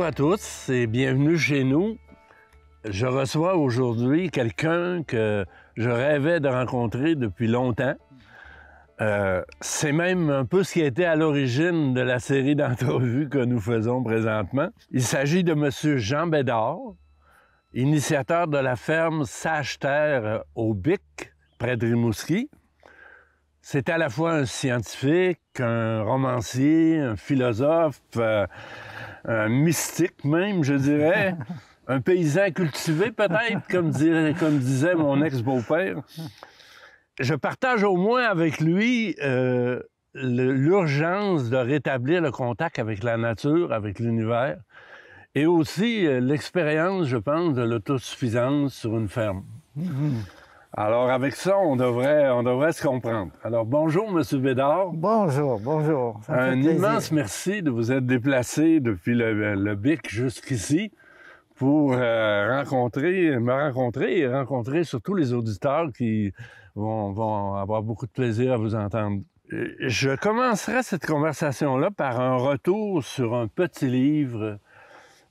à tous et bienvenue chez nous. Je reçois aujourd'hui quelqu'un que je rêvais de rencontrer depuis longtemps. C'est même un peu ce qui a été à l'origine de la série d'entrevues que nous faisons présentement. Il s'agit de M. Jean Bédard, initiateur de la ferme Sage-Terre au Bic, près de Rimouski. C'est à la fois un scientifique, un romancier, un philosophe, un mystique même, je dirais, un paysan cultivé peut-être, comme disait mon ex-beau-père. Je partage au moins avec lui l'urgence de rétablir le contact avec la nature, avec l'univers, et aussi l'expérience, je pense, de l'autosuffisance sur une ferme. Alors, avec ça, on devrait se comprendre. Alors, bonjour, M. Bédard. Bonjour, bonjour. Un immense merci de vous être déplacé depuis le Bic jusqu'ici pour me rencontrer et rencontrer surtout les auditeurs qui vont avoir beaucoup de plaisir à vous entendre. Je commencerai cette conversation-là par un retour sur un petit livre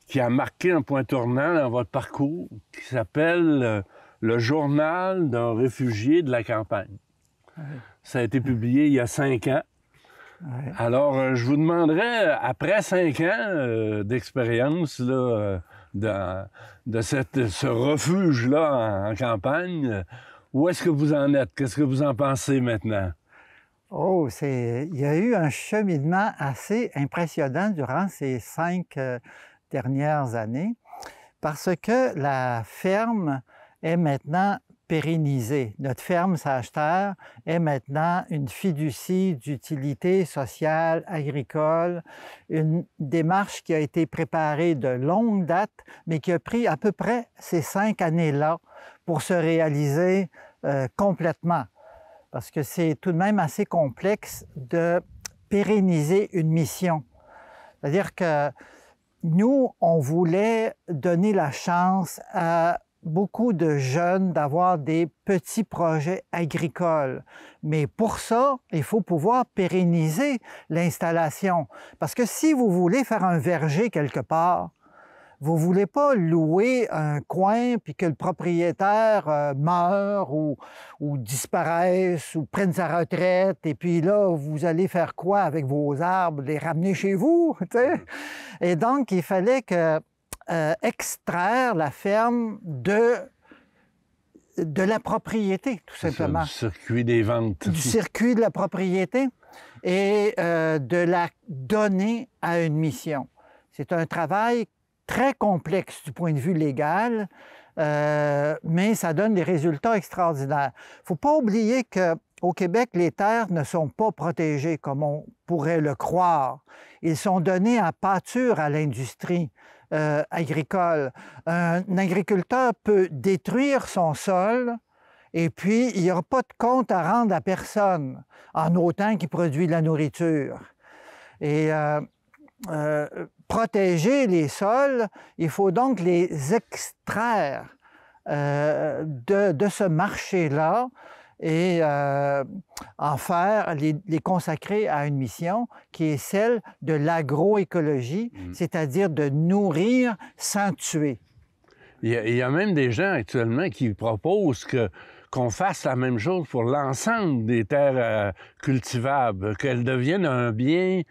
qui a marqué un point tournant dans votre parcours, qui s'appelle Le journal d'un réfugié de la campagne. Oui. Ça a été publié il y a 5 ans. Oui. Alors, je vous demanderais, après 5 ans d'expérience de ce refuge-là en campagne, où est-ce que vous en êtes? Qu'est-ce que vous en pensez maintenant? Oh, il y a eu un cheminement assez impressionnant durant ces 5 dernières années, parce que la ferme est maintenant pérennisée. Notre ferme Sage-Terre est maintenant une fiducie d'utilité sociale agricole, une démarche qui a été préparée de longue date, mais qui a pris à peu près ces 5 années-là pour se réaliser complètement. Parce que c'est tout de même assez complexe de pérenniser une mission. C'est-à-dire que nous, on voulait donner la chance à beaucoup de jeunes d'avoir des petits projets agricoles. Mais pour ça, il faut pouvoir pérenniser l'installation. Parce que si vous voulez faire un verger quelque part, vous ne voulez pas louer un coin puis que le propriétaire meure ou disparaisse ou prenne sa retraite et puis là, vous allez faire quoi avec vos arbres? Les ramener chez vous? T'sais? Et donc, il fallait extraire la ferme de la propriété, tout simplement. Du circuit des ventes. Du circuit de la propriété et de la donner à une mission. C'est un travail très complexe du point de vue légal, mais ça donne des résultats extraordinaires. Il ne faut pas oublier qu'au Québec, les terres ne sont pas protégées comme on pourrait le croire. Ils sont donnés à pâture à l'industrie agricole. Un agriculteur peut détruire son sol et puis il n'y aura pas de compte à rendre à personne en autant qu'il produit de la nourriture. Et protéger les sols, il faut donc les extraire de ce marché-là et en faire, les consacrer à une mission qui est celle de l'agroécologie, c'est-à-dire de nourrir sans tuer. Il y a même des gens actuellement qui proposent qu'on fasse la même chose pour l'ensemble des terres cultivables, qu'elles deviennent un bien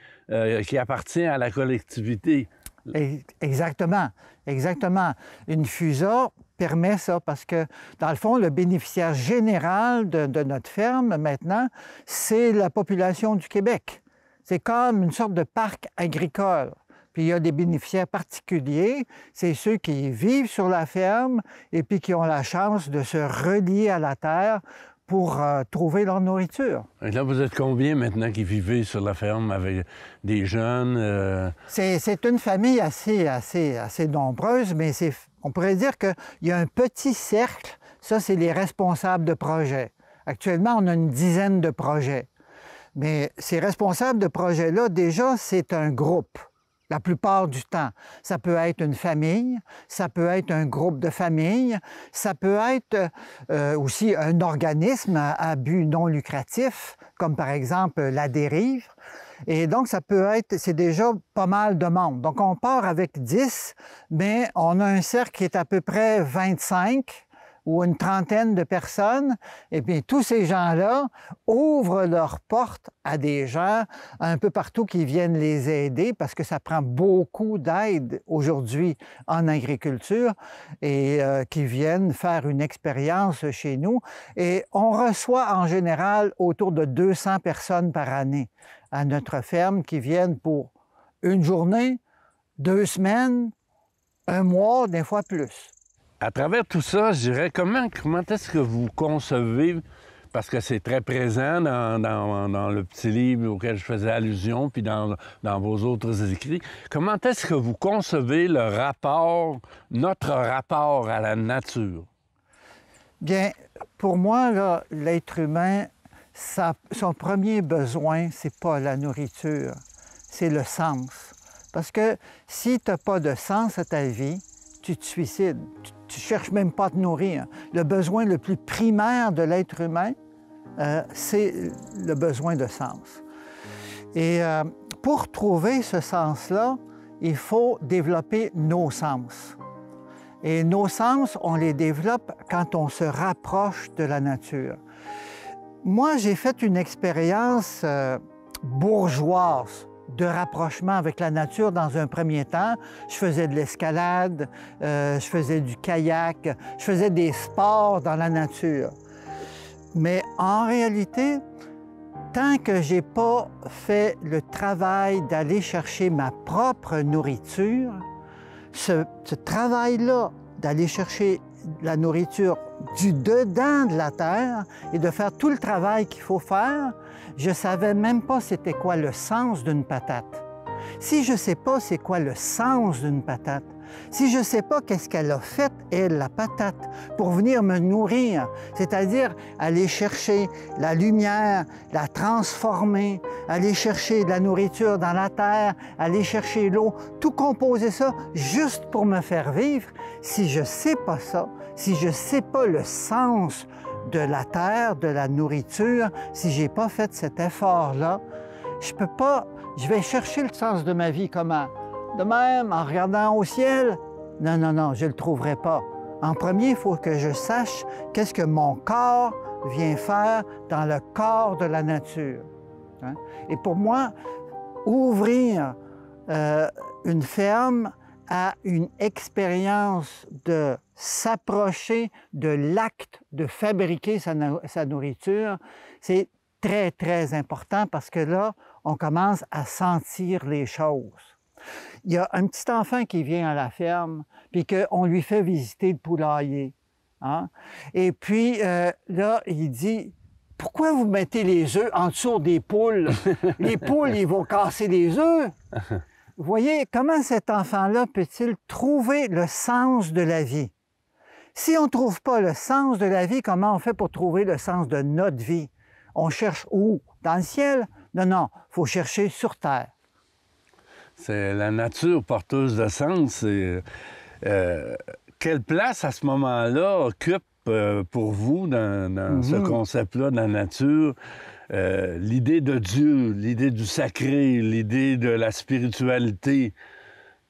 qui appartient à la collectivité. Exactement, exactement. Une FUSA permet ça parce que, dans le fond, le bénéficiaire général de notre ferme, maintenant, c'est la population du Québec. C'est comme une sorte de parc agricole. Puis il y a des bénéficiaires particuliers, c'est ceux qui vivent sur la ferme et puis qui ont la chance de se relier à la terre pour trouver leur nourriture. Et là, vous êtes combien maintenant qui vivez sur la ferme avec des jeunes? C'est une famille assez nombreuse, mais on pourrait dire qu'il y a un petit cercle. Ça, c'est les responsables de projets. Actuellement, on a une dizaine de projets. Mais ces responsables de projets-là, déjà, c'est un groupe. La plupart du temps, ça peut être une famille, ça peut être un groupe de familles, ça peut être aussi un organisme à but non lucratif, comme par exemple la Dérive. Et donc, ça peut être, c'est déjà pas mal de monde. Donc, on part avec 10, mais on a un cercle qui est à peu près 25 ou une trentaine de personnes. Et puis, tous ces gens-là ouvrent leurs portes à des gens un peu partout qui viennent les aider parce que ça prend beaucoup d'aide aujourd'hui en agriculture et qui viennent faire une expérience chez nous. Et on reçoit en général autour de 200 personnes par année à notre ferme qui viennent pour une journée, 2 semaines, un mois, des fois plus. À travers tout ça, je dirais, comment est-ce que vous concevez, parce que c'est très présent dans le petit livre auquel je faisais allusion, puis dans vos autres écrits, comment est-ce que vous concevez notre rapport à la nature? Bien, pour moi, l'être humain, son premier besoin, c'est pas la nourriture, c'est le sens. Parce que si tu n'as pas de sens à ta vie, tu te suicides. Tu ne cherches même pas à te nourrir. Le besoin le plus primaire de l'être humain, c'est le besoin de sens. Et pour trouver ce sens-là, il faut développer nos sens. Et nos sens, on les développe quand on se rapproche de la nature. Moi, j'ai fait une expérience bourgeoise de rapprochement avec la nature dans un premier temps. Je faisais de l'escalade, je faisais du kayak, je faisais des sports dans la nature. Mais en réalité, tant que je n'ai pas fait le travail d'aller chercher ma propre nourriture, ce travail-là d'aller chercher la nourriture du dedans de la terre et de faire tout le travail qu'il faut faire, je ne savais même pas c'était quoi le sens d'une patate. Si je ne sais pas c'est quoi le sens d'une patate, si je ne sais pas qu'est-ce qu'elle a fait, elle, la patate, pour venir me nourrir, c'est-à-dire aller chercher la lumière, la transformer, aller chercher de la nourriture dans la terre, aller chercher l'eau, tout composer ça juste pour me faire vivre, si je ne sais pas ça, si je ne sais pas le sens de la terre, de la nourriture, si je n'ai pas fait cet effort-là, je vais chercher le sens de ma vie comment? De même, en regardant au ciel? Non, non, non, je ne le trouverai pas. En premier, il faut que je sache qu'est-ce que mon corps vient faire dans le corps de la nature. Hein? Et pour moi, ouvrir une ferme à une expérience de s'approcher de l'acte de fabriquer sa nourriture, c'est très, très important parce que là, on commence à sentir les choses. Il y a un petit enfant qui vient à la ferme, puis qu'on lui fait visiter le poulailler. Hein? Et puis là, il dit, « Pourquoi vous mettez les œufs en dessous des poules? Les poules, ils vont casser les œufs. » Vous voyez, comment cet enfant-là peut-il trouver le sens de la vie? Si on ne trouve pas le sens de la vie, comment on fait pour trouver le sens de notre vie? On cherche où? Dans le ciel? Non, non, il faut chercher sur terre. C'est la nature porteuse de sens. Quelle place, à ce moment-là, occupe pour vous, dans ce concept-là de la nature, l'idée de Dieu, l'idée du sacré, l'idée de la spiritualité?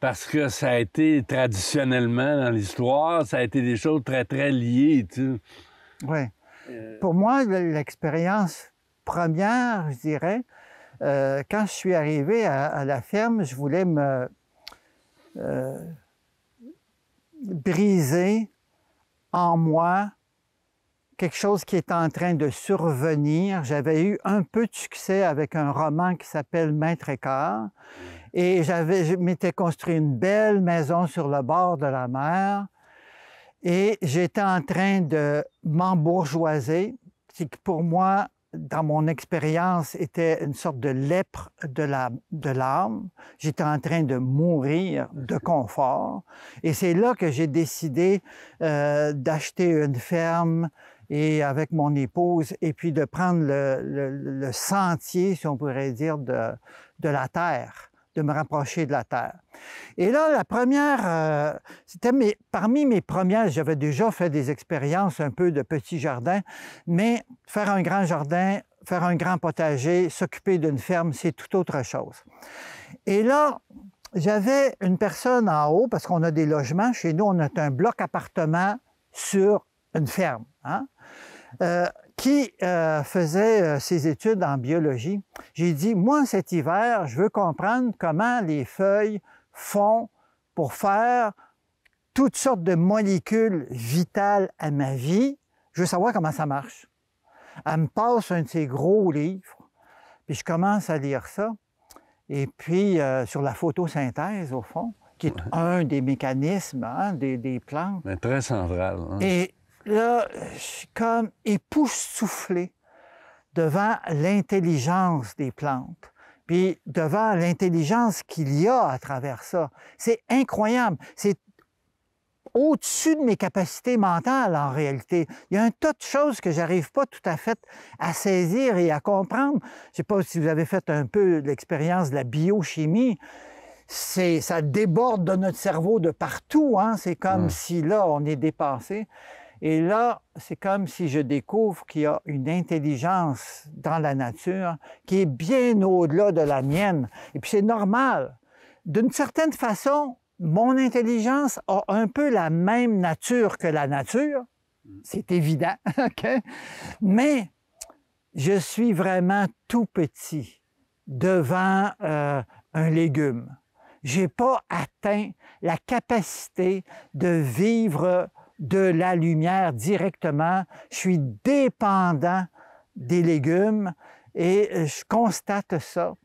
Parce que ça a été traditionnellement dans l'histoire, ça a été des choses très, très liées, tu sais. Oui. Pour moi, l'expérience première, je dirais, quand je suis arrivé à la ferme, je voulais me briser en moi quelque chose qui est en train de survenir. J'avais eu un peu de succès avec un roman qui s'appelle Maître Écart. Et je m'étais construit une belle maison sur le bord de la mer. Et j'étais en train de m'embourgeoiser, ce qui pour moi, dans mon expérience, était une sorte de lèpre de l'âme. J'étais en train de mourir de confort. Et c'est là que j'ai décidé d'acheter une ferme et avec mon épouse, et puis de prendre le sentier, si on pourrait dire, de la terre. de me rapprocher de la terre. Et là, la première, c'était parmi mes premières, j'avais déjà fait des expériences un peu de petit jardin, mais faire un grand jardin, faire un grand potager, s'occuper d'une ferme, c'est tout autre chose. Et là, j'avais une personne en haut, parce qu'on a des logements, chez nous, on a un bloc appartement sur une ferme, hein, qui faisait ses études en biologie. J'ai dit, moi, cet hiver, je veux comprendre comment les feuilles font pour faire toutes sortes de molécules vitales à ma vie. Je veux savoir comment ça marche. Elle me passe un de ces gros livres, puis je commence à lire ça. Et puis, sur la photosynthèse, au fond, qui est un des mécanismes, hein, des plantes. Mais très central. Hein? Et là, je suis comme époustouflé devant l'intelligence des plantes, puis devant l'intelligence qu'il y a à travers ça. C'est incroyable. C'est au-dessus de mes capacités mentales, en réalité. Il y a un tas de choses que je n'arrive pas tout à fait à saisir et à comprendre. Je ne sais pas si vous avez fait un peu l'expérience de la biochimie. Ça déborde de notre cerveau de partout, hein? C'est comme si là, on est dépassé. Et là, c'est comme si je découvre qu'il y a une intelligence dans la nature qui est bien au-delà de la mienne. Et puis c'est normal. D'une certaine façon, mon intelligence a un peu la même nature que la nature. C'est évident, OK? Mais je suis vraiment tout petit devant un légume. Je n'ai pas atteint la capacité de vivre de la lumière directement. Je suis dépendant des légumes et je constate ça.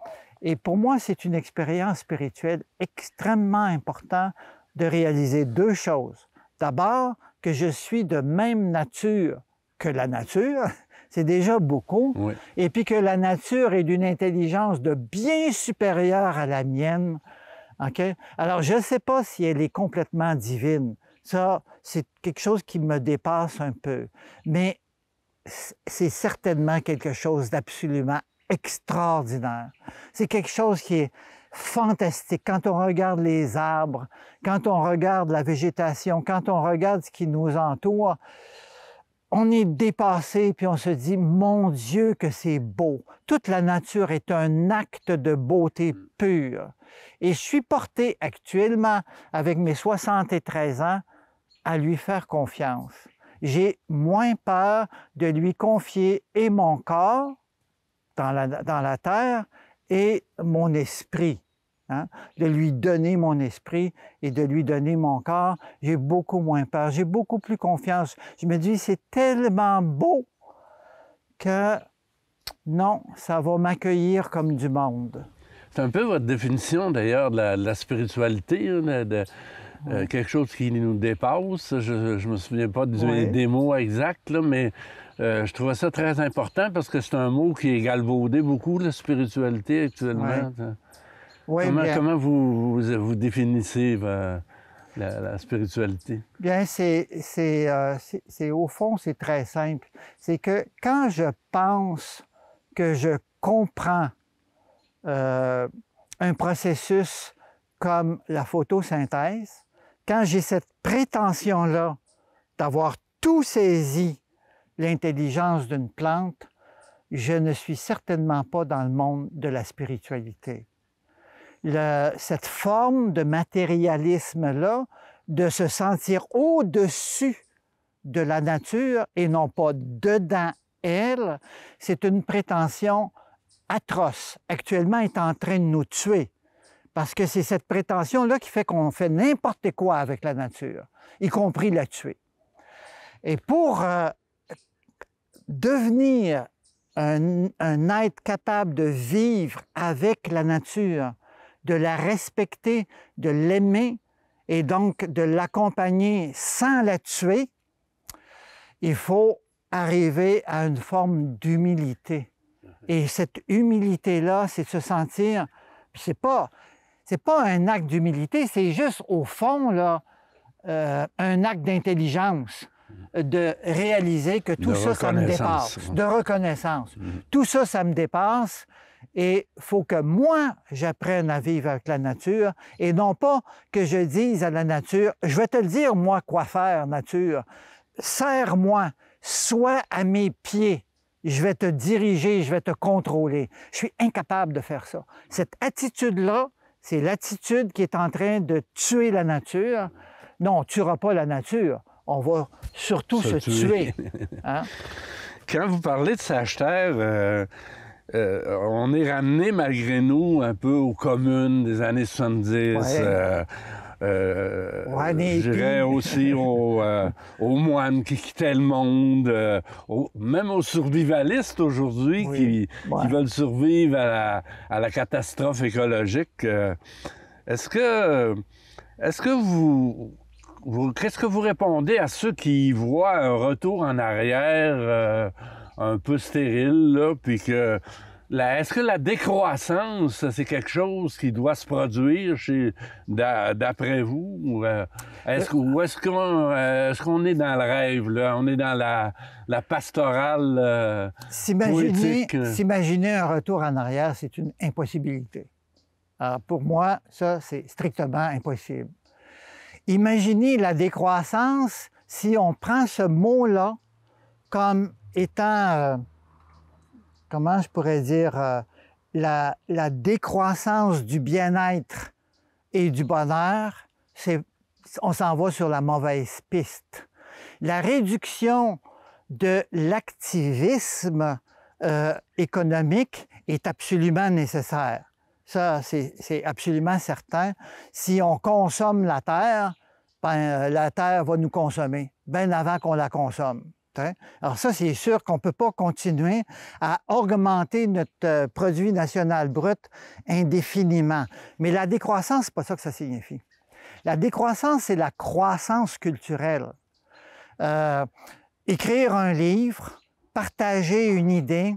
Et pour moi, c'est une expérience spirituelle extrêmement importante de réaliser deux choses. D'abord, que je suis de même nature que la nature, c'est déjà beaucoup. Oui. Et puis que la nature est d'une intelligence de bien supérieure à la mienne. Okay? Alors, je ne sais pas si elle est complètement divine. Ça, c'est quelque chose qui me dépasse un peu. Mais c'est certainement quelque chose d'absolument extraordinaire. C'est quelque chose qui est fantastique. Quand on regarde les arbres, quand on regarde la végétation, quand on regarde ce qui nous entoure, on est dépassé puis on se dit, mon Dieu, que c'est beau. Toute la nature est un acte de beauté pure. Et je suis porté actuellement, avec mes 73 ans, à lui faire confiance. J'ai moins peur de lui confier et mon corps dans la terre et mon esprit. Hein? De lui donner mon esprit et de lui donner mon corps. J'ai beaucoup moins peur. J'ai beaucoup plus confiance. Je me dis, c'est tellement beau que non, ça va m'accueillir comme du monde. C'est un peu votre définition, d'ailleurs, de la spiritualité, hein, quelque chose qui nous dépasse. Je ne me souviens pas des mots exacts, là, mais je trouvais ça très important parce que c'est un mot qui est galvaudé beaucoup, la spiritualité, actuellement. Oui. Comment vous définissez la spiritualité? Bien, au fond, c'est très simple. C'est que quand je pense que je comprends un processus comme la photosynthèse, quand j'ai cette prétention-là d'avoir tout saisi l'intelligence d'une plante, je ne suis certainement pas dans le monde de la spiritualité. Cette forme de matérialisme-là, de se sentir au-dessus de la nature et non pas dedans elle, c'est une prétention atroce. Actuellement, est en train de nous tuer. Parce que c'est cette prétention-là qui fait qu'on fait n'importe quoi avec la nature, y compris la tuer. Et pour devenir un être capable de vivre avec la nature, de la respecter, de l'aimer et donc de l'accompagner sans la tuer, il faut arriver à une forme d'humilité. Et cette humilité-là, c'est de se sentir... C'est pas un acte d'humilité, c'est juste, au fond, là, un acte d'intelligence, de réaliser que tout ça, ça me dépasse. De reconnaissance. Tout ça, ça me dépasse Et il faut que moi, j'apprenne à vivre avec la nature et non pas que je dise à la nature, je vais te le dire, moi, quoi faire, nature. Serre-moi, sois à mes pieds. Je vais te diriger, je vais te contrôler. Je suis incapable de faire ça. Cette attitude-là, c'est l'attitude qui est en train de tuer la nature. Non, on ne tuera pas la nature. On va surtout se tuer. Hein? Quand vous parlez de Sache-Terre, on est ramené malgré nous un peu aux communes des années 70. Ouais. Je dirais aussi aux moines qui quittaient le monde, même aux survivalistes aujourd'hui qui veulent survivre à la catastrophe écologique. Est-ce que qu'est-ce que vous répondez à ceux qui voient un retour en arrière un peu stérile, là, puis que est-ce que la décroissance, c'est quelque chose qui doit se produire d'après vous? Ou est-ce qu'on est dans le rêve, là? On est dans la pastorale poétique? S'imaginer un retour en arrière, c'est une impossibilité. Alors, pour moi, ça, c'est strictement impossible. Imaginez la décroissance si on prend ce mot-là comme étant, comment je pourrais dire, la décroissance du bien-être et du bonheur, on s'en va sur la mauvaise piste. La réduction de l'activisme économique est absolument nécessaire. Ça, c'est absolument certain. Si on consomme la Terre, ben, la Terre va nous consommer, bien avant qu'on la consomme. Alors ça, c'est sûr qu'on ne peut pas continuer à augmenter notre produit national brut indéfiniment. Mais la décroissance, ce n'est pas ça que ça signifie. La décroissance, c'est la croissance culturelle. Écrire un livre, partager une idée,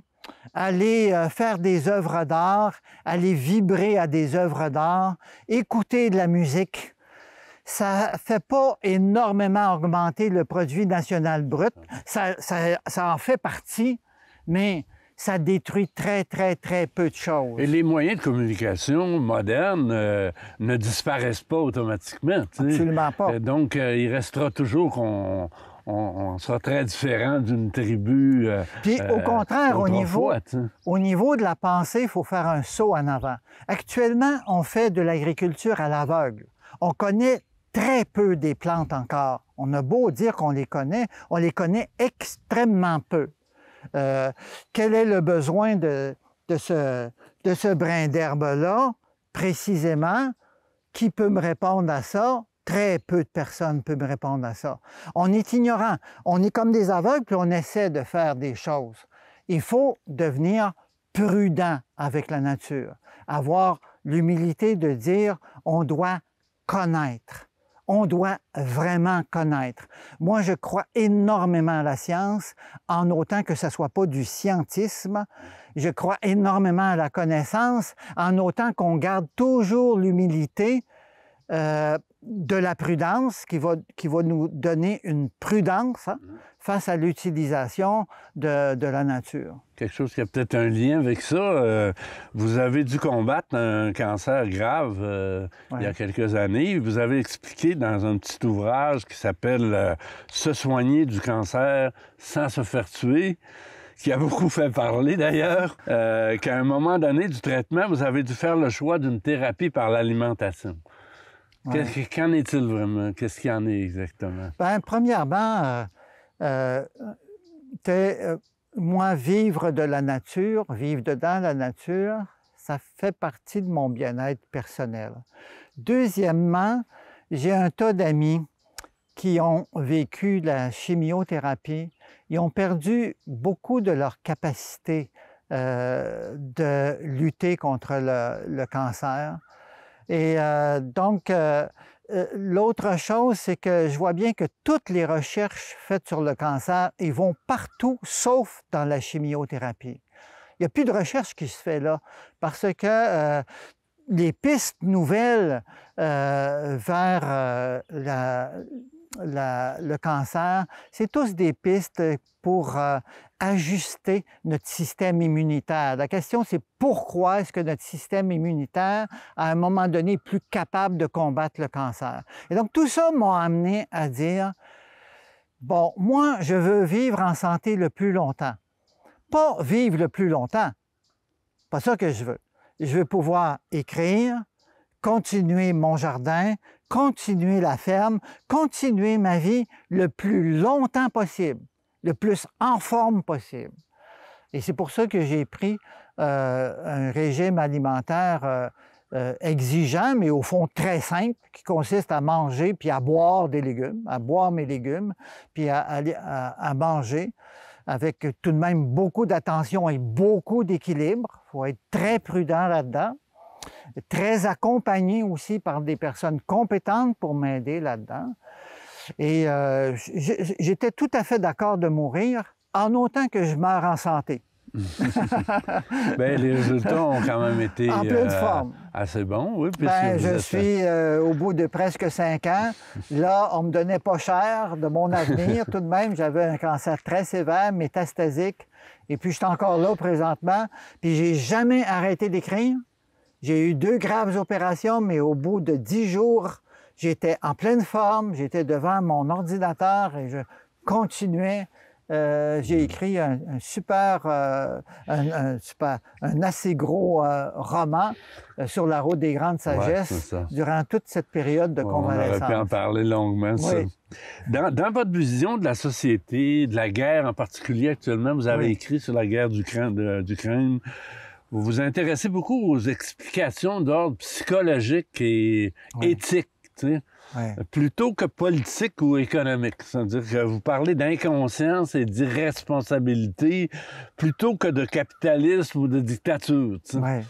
aller faire des œuvres d'art, aller vibrer à des œuvres d'art, écouter de la musique, ça ne fait pas énormément augmenter le produit national brut. Ça en fait partie, mais ça détruit très, très, très peu de choses. Et les moyens de communication modernes ne disparaissent pas automatiquement. Absolument pas. Donc, il restera toujours qu'on sera très différent d'une tribu. Puis au contraire, au niveau de la pensée, il faut faire un saut en avant. Actuellement, on fait de l'agriculture à l'aveugle. On connaît très peu des plantes encore. On a beau dire qu'on on les connaît extrêmement peu. Quel est le besoin de ce brin d'herbe-là, précisément? Qui peut me répondre à ça? Très peu de personnes peuvent me répondre à ça. On est ignorant. On est comme des aveugles, puis on essaie de faire des choses. Il faut devenir prudent avec la nature. Avoir l'humilité de dire on doit connaître. On doit vraiment connaître. Moi, je crois énormément à la science, en autant que ce ne soit pas du scientisme. Je crois énormément à la connaissance, en autant qu'on garde toujours l'humilité de la prudence, qui va nous donner une prudence face à l'utilisation de la nature. Quelque chose qui a peut-être un lien avec ça. Vous avez dû combattre un cancer grave il y a quelques années. Vous avez expliqué dans un petit ouvrage qui s'appelle « Se soigner du cancer sans se faire tuer », qui a beaucoup fait parler d'ailleurs, qu'à un moment donné du traitement, vous avez dû faire le choix d'une thérapie par l'alimentation. Ouais. Qu'en est-il vraiment? Qu'est-ce qu'il y en est exactement? Bien, premièrement, moi, vivre de la nature, vivre dedans la nature, ça fait partie de mon bien-être personnel. Deuxièmement, j'ai un tas d'amis qui ont vécu la chimiothérapie. Ils ont perdu beaucoup de leur capacité de lutter contre le cancer. Et donc, l'autre chose, c'est que je vois bien que toutes les recherches faites sur le cancer, ils vont partout, sauf dans la chimiothérapie. Il n'y a plus de recherche qui se fait là, parce que les pistes nouvelles vers le cancer, c'est tous des pistes pour ajuster notre système immunitaire. La question, c'est pourquoi est-ce que notre système immunitaire, à un moment donné, est plus capable de combattre le cancer? Et donc, tout ça m'a amené à dire, bon, moi, je veux vivre en santé le plus longtemps. Pas vivre le plus longtemps. Pas ça que je veux. Je veux pouvoir écrire, continuer mon jardin, continuer la ferme, continuer ma vie le plus longtemps possible, le plus en forme possible. Et c'est pour ça que j'ai pris un régime alimentaire exigeant, mais au fond très simple, qui consiste à manger puis à boire des légumes, à boire mes légumes, puis à manger avec tout de même beaucoup d'attention et beaucoup d'équilibre. Il faut être très prudent là-dedans. Très accompagné aussi par des personnes compétentes pour m'aider là-dedans. Et j'étais tout à fait d'accord de mourir en autant que je meurs en santé. Bien, les résultats ont quand même été en pleine forme. Assez bons, oui. Bien, je suis au bout de presque 5 ans. Là, on ne me donnait pas cher de mon avenir. Tout de même, j'avais un cancer très sévère, métastasique. Et puis, je suis encore là présentement. Puis, j'ai jamais arrêté d'écrire. J'ai eu 2 graves opérations, mais au bout de 10 jours, j'étais en pleine forme, j'étais devant mon ordinateur et je continuais. J'ai écrit un assez gros roman sur la route des grandes sagesses durant toute cette période de convalescence. On aurait pu en parler longuement, ça. Oui. Dans votre vision de la société, de la guerre en particulier actuellement, vous avez écrit sur la guerre d'Ukraine. Vous vous intéressez beaucoup aux explications d'ordre psychologique et éthique, tu sais, plutôt que politique ou économique. C'est-à-dire que vous parlez d'inconscience et d'irresponsabilité plutôt que de capitalisme ou de dictature. Tu sais.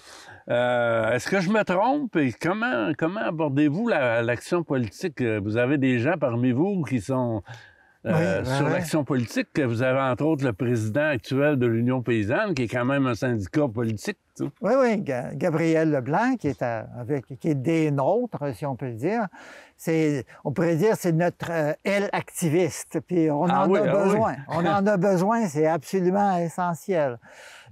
Est-ce que je me trompe? Et comment abordez-vous l'action politique? Vous avez des gens parmi vous qui sont... sur l'action politique, vous avez entre autres le président actuel de l'Union paysanne, qui est quand même un syndicat politique. Tu sais. Oui, Gabriel Leblanc, qui est des nôtres, si on peut le dire. On pourrait dire c'est notre aile activiste, puis on en a besoin. On en a besoin, c'est absolument essentiel.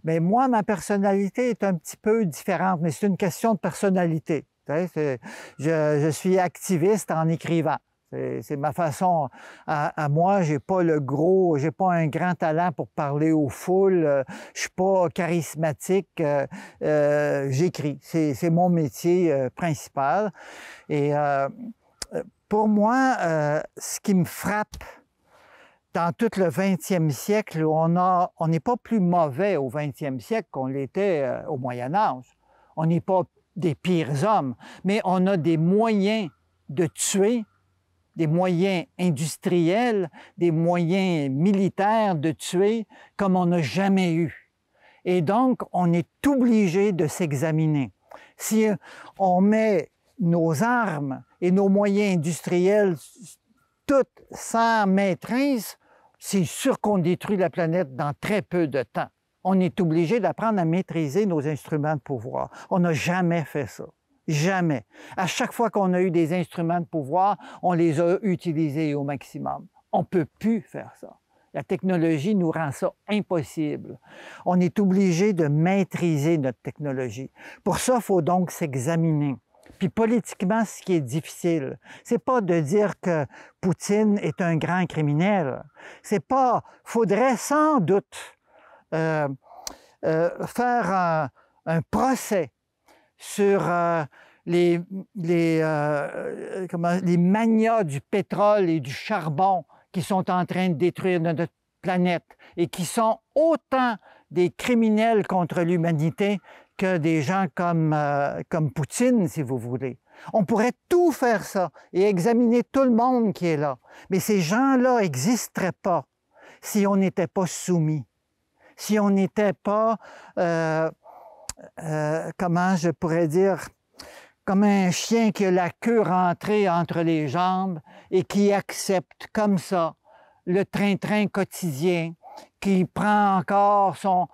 Mais moi, ma personnalité est un petit peu différente, mais c'est une question de personnalité. Tu sais, je suis activiste en écrivant. C'est ma façon à moi. J'ai pas un grand talent pour parler aux foules. Je suis pas charismatique. J'écris. C'est mon métier principal. Et pour moi, ce qui me frappe dans tout le 20e siècle, on n'est pas plus mauvais au 20e siècle qu'on l'était au Moyen Âge. On n'est pas des pires hommes, mais on a des moyens de tuer, des moyens industriels, des moyens militaires de tuer comme on n'a jamais eu. Et donc, on est obligé de s'examiner. Si on met nos armes et nos moyens industriels toutes sans maîtrise, c'est sûr qu'on détruit la planète dans très peu de temps. On est obligé d'apprendre à maîtriser nos instruments de pouvoir. On n'a jamais fait ça. Jamais. À chaque fois qu'on a eu des instruments de pouvoir, on les a utilisés au maximum. On ne peut plus faire ça. La technologie nous rend ça impossible. On est obligé de maîtriser notre technologie. Pour ça, il faut donc s'examiner. Puis politiquement, ce qui est difficile, c'est pas de dire que Poutine est un grand criminel. C'est pas... Faudrait sans doute faire un procès sur les manias du pétrole et du charbon qui sont en train de détruire notre planète et qui sont autant des criminels contre l'humanité que des gens comme Poutine, si vous voulez. On pourrait tout faire ça et examiner tout le monde qui est là. Mais ces gens-là n'existeraient pas si on n'était pas soumis, si on n'était pas, comment je pourrais dire, comme un chien qui a la queue rentrée entre les jambes et qui accepte comme ça le train-train quotidien, qui prend encore sa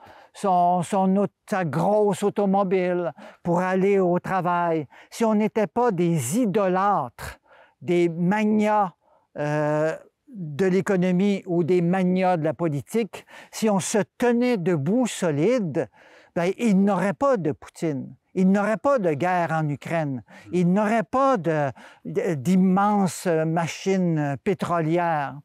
grosse automobile pour aller au travail. Si on n'était pas des idolâtres, des magnats de l'économie ou des magnats de la politique, si on se tenait debout solide, bien, il n'aurait pas de Poutine. Il n'aurait pas de guerre en Ukraine. Il n'aurait pas d'immenses machines pétrolières.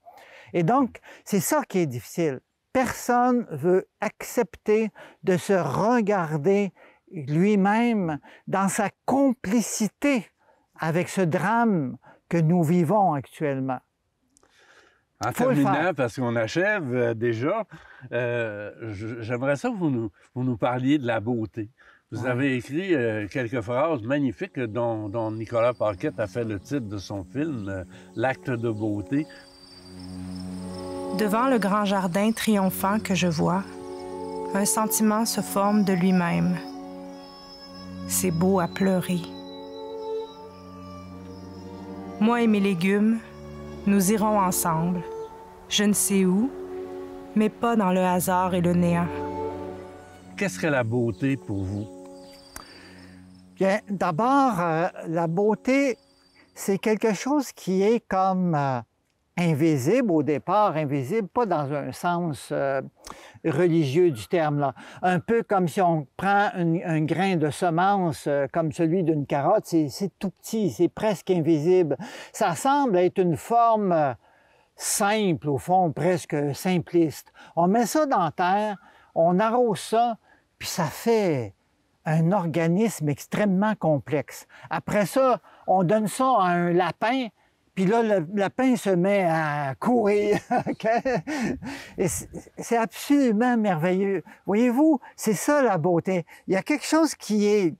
Et donc, c'est ça qui est difficile. Personne ne veut accepter de se regarder lui-même dans sa complicité avec ce drame que nous vivons actuellement. En terminant, parce qu'on achève déjà, j'aimerais ça que vous nous parliez de la beauté. Vous avez écrit quelques phrases magnifiques dont Nicolas Paquette a fait le titre de son film, L'acte de beauté. Devant le grand jardin triomphant que je vois, un sentiment se forme de lui-même. C'est beau à pleurer. Moi et mes légumes, nous irons ensemble, je ne sais où, mais pas dans le hasard et le néant. Qu'est-ce que la beauté pour vous? Bien, d'abord, la beauté, c'est quelque chose qui est comme invisible au départ, invisible, pas dans un sens religieux du terme, là. Un peu comme si on prend un grain de semence comme celui d'une carotte, c'est tout petit, c'est presque invisible. Ça semble être une forme simple, au fond, presque simpliste. On met ça dans la terre, on arrose ça, puis ça fait un organisme extrêmement complexe. Après ça, on donne ça à un lapin, puis là, le lapin se met à courir. Et c'est absolument merveilleux. Voyez-vous, c'est ça la beauté. Il y a quelque chose qui est,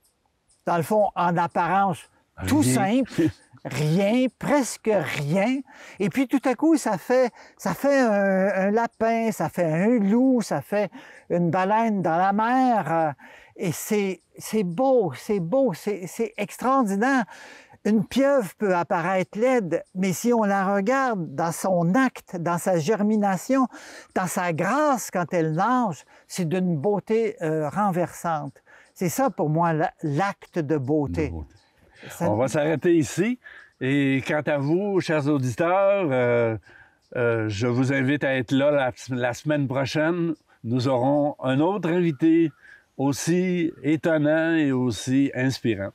dans le fond, en apparence, tout simple, rien, presque rien. Et puis tout à coup, ça fait un lapin, ça fait un loup, ça fait une baleine dans la mer. Et c'est beau, c'est extraordinaire. Une pieuvre peut apparaître laide, mais si on la regarde dans son acte, dans sa germination, dans sa grâce quand elle nage, c'est d'une beauté renversante. C'est ça pour moi l'acte de beauté. On va s'arrêter ici. Et quant à vous, chers auditeurs, je vous invite à être là la semaine prochaine. Nous aurons un autre invité aussi étonnant et aussi inspirant.